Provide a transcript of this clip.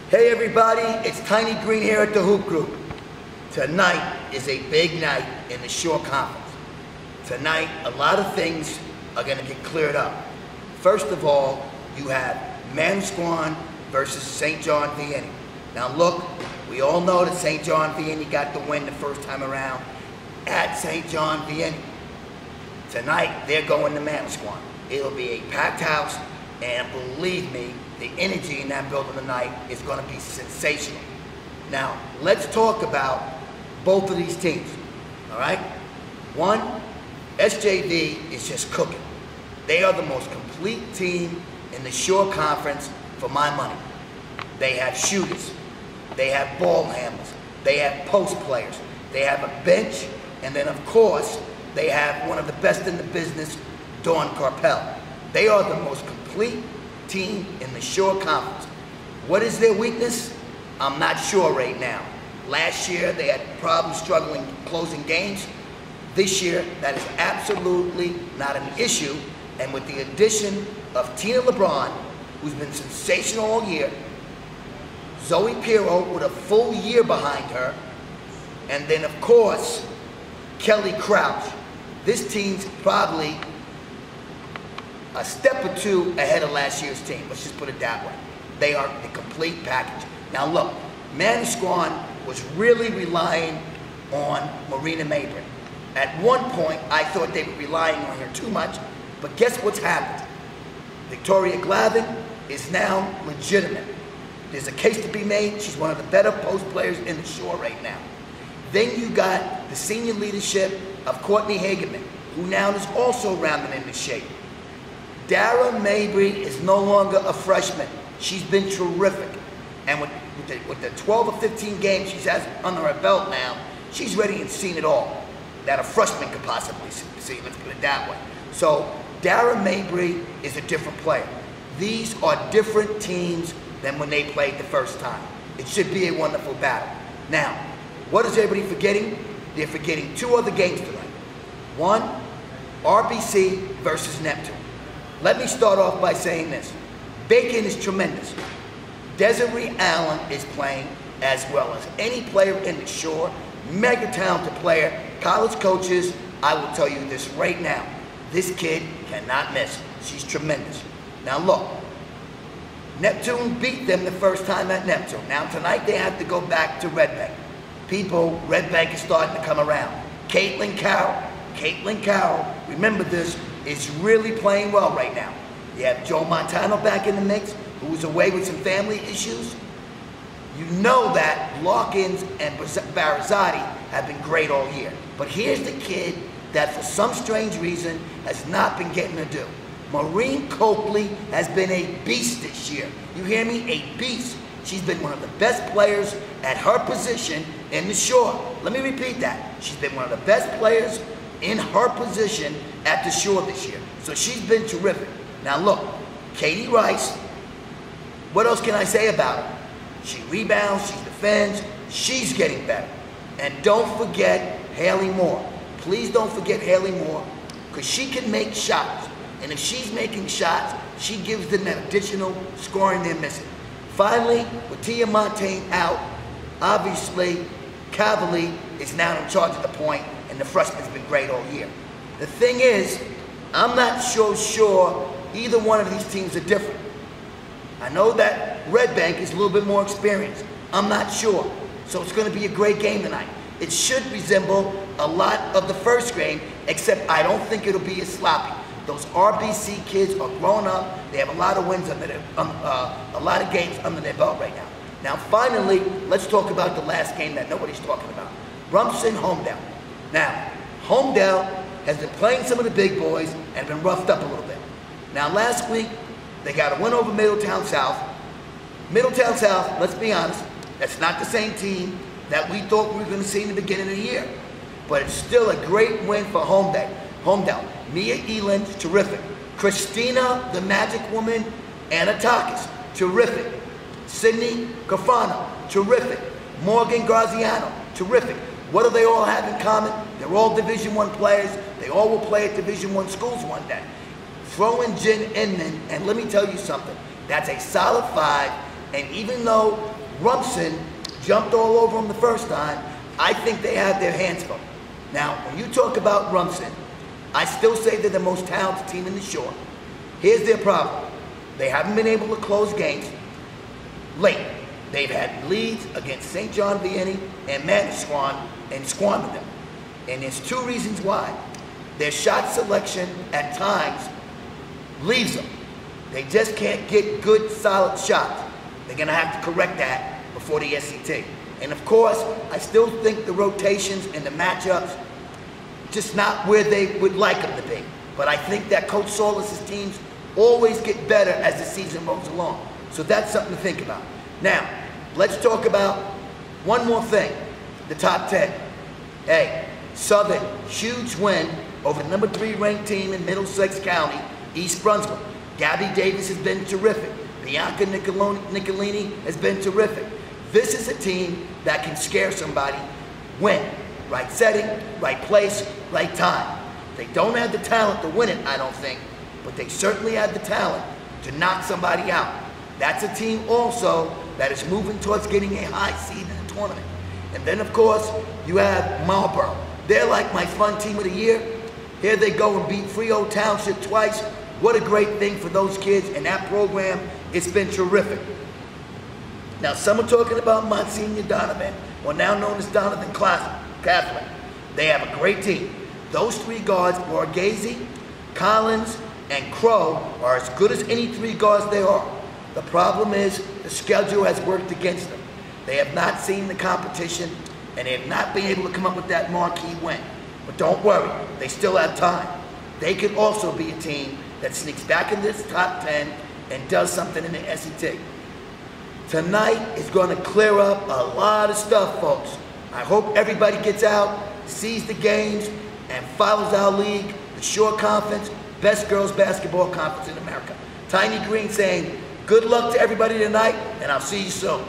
Hey everybody, it's Tiny Green here at the Hoop Group. Tonight is a big night in the Shore Conference. Tonight, a lot of things are going to get cleared up. First of all, you have Manasquan versus St. John Vianney. Now look, we all know that St. John Vianney got the win the first time around at St. John Vianney. Tonight, they're going to Manasquan. It'll be a packed house, and believe me, the energy in that building tonight is going to be sensational. Now, let's talk about both of these teams, all right? One, SJV is just cooking. They are the most complete team in the Shore Conference for my money. They have shooters, they have ball handlers, they have post players, they have a bench, and then of course, they have one of the best in the business, Dawn Carpel. They are the most complete team in the Shore Conference. What is their weakness? I'm not sure right now. Last year, they had problems struggling closing games. This year, that is absolutely not an issue. And with the addition of Tina LeBron, who's been sensational all year, Zoe Pirro with a full year behind her, and then of course, Kelly Crouch. This team's probably a step or two ahead of last year's team. Let's just put it that way. They are the complete package. Now look, Manasquan was really relying on Marina Mabry. At one point, I thought they were relying on her too much, but guess what's happened? Victoria Glavin is now legitimate. There's a case to be made. She's one of the better post players in the Shore right now. Then you got the senior leadership of Courtney Hageman, who now is also rounding into shape. Dara Mabry is no longer a freshman. She's been terrific. And with the 12 or 15 games she's has under her belt now, she's ready and seen it all that a freshman could possibly see, let's put it that way. So Dara Mabry is a different player. These are different teams than when they played the first time. It should be a wonderful battle. Now, what is everybody forgetting? They're forgetting two other games tonight. One, RBC versus Neptune. Let me start off by saying this. Bacon is tremendous. Desiree Allen is playing as well as any player in the Shore. Mega talented player. College coaches, I will tell you this right now. This kid cannot miss. She's tremendous. Now look, Neptune beat them the first time at Neptune. Now tonight they have to go back to Red Bank. People, Red Bank is starting to come around. Caitlin Carroll, remember this, is really playing well right now. You have Joe Montano back in the mix, who was away with some family issues. You know that Larkins and Barazati have been great all year. But here's the kid that for some strange reason has not been getting a due. Maureen Copley has been a beast this year. You hear me? A beast. She's been one of the best players at her position in the Shore. Let me repeat that. She's been one of the best players in her position at the Shore this year. So she's been terrific. Now look, Katie Rice, what else can I say about her? She rebounds, she defends, she's getting better. And don't forget Haley Moore. Please don't forget Haley Moore, because she can make shots. And if she's making shots, she gives them that additional scoring they're missing. Finally, with Tia Montaigne out, obviously, Cavalier is now in charge of the point, and the freshman's been great all year. The thing is, I'm not so sure either one of these teams are different. I know that Red Bank is a little bit more experienced. I'm not sure. So it's going to be a great game tonight. It should resemble a lot of the first game, except I don't think it'll be as sloppy. Those RBC kids are grown up. They have a lot of wins under their, a lot of games under their belt right now. Now, finally, let's talk about the last game that nobody's talking about. Rumson Homedale. Now, Homedale has been playing some of the big boys and been roughed up a little bit. Now, last week, they got a win over Middletown South. Middletown South, let's be honest, that's not the same team that we thought we were going to see in the beginning of the year. But it's still a great win for Homedale. Mia Eland's terrific. Christina, the Magic Woman, Anatakis, terrific. Sydney Cafano, terrific. Morgan Graziano, terrific. What do they all have in common? They're all Division I players. They all will play at Division I schools one day. Throw in Jen Inman, and let me tell you something. That's a solid 5 And even though Rumson jumped all over them the first time, I think they have their hands full. Now, when you talk about Rumson, I still say they're the most talented team in the Shore. Here's their problem. They haven't been able to close games late. They've had leads against St. John Vianney and Manasquan and squandered them. And there's two reasons why. Their shot selection at times leaves them. They just can't get good, solid shots. They're going to have to correct that before the SET. And of course, I still think the rotations and the matchups just not where they would like them to be. But I think that Coach Solis' teams always get better as the season rolls along. So that's something to think about. Now, let's talk about one more thing, the top 10. Hey, Southern, huge win over the number 3 ranked team in Middlesex County, East Brunswick. Gabby Davis has been terrific. Bianca Nicolini has been terrific. This is a team that can scare somebody when. Right setting, right place, right time. They don't have the talent to win it, I don't think, but they certainly have the talent to knock somebody out. That's a team also that is moving towards getting a high seed in the tournament. And then, of course, you have Marlboro. They're like my fun team of the year. Here they go and beat Freehold Township twice. What a great thing for those kids, and that program, it's been terrific. Now, some are talking about Monsignor Donovan, or now known as Donovan Catholic. They have a great team. Those 3 guards, Borghese, Collins, and Crow, are as good as any 3 guards there are. The problem is the schedule has worked against them. They have not seen the competition, and they have not been able to come up with that marquee win. But don't worry, they still have time. They could also be a team that sneaks back in this top 10 and does something in the SET. Tonight is going to clear up a lot of stuff, folks. I hope everybody gets out, sees the games, and follows our league, the Shore Conference, best girls basketball conference in America. Tiny Green saying, good luck to everybody tonight, and I'll see you soon.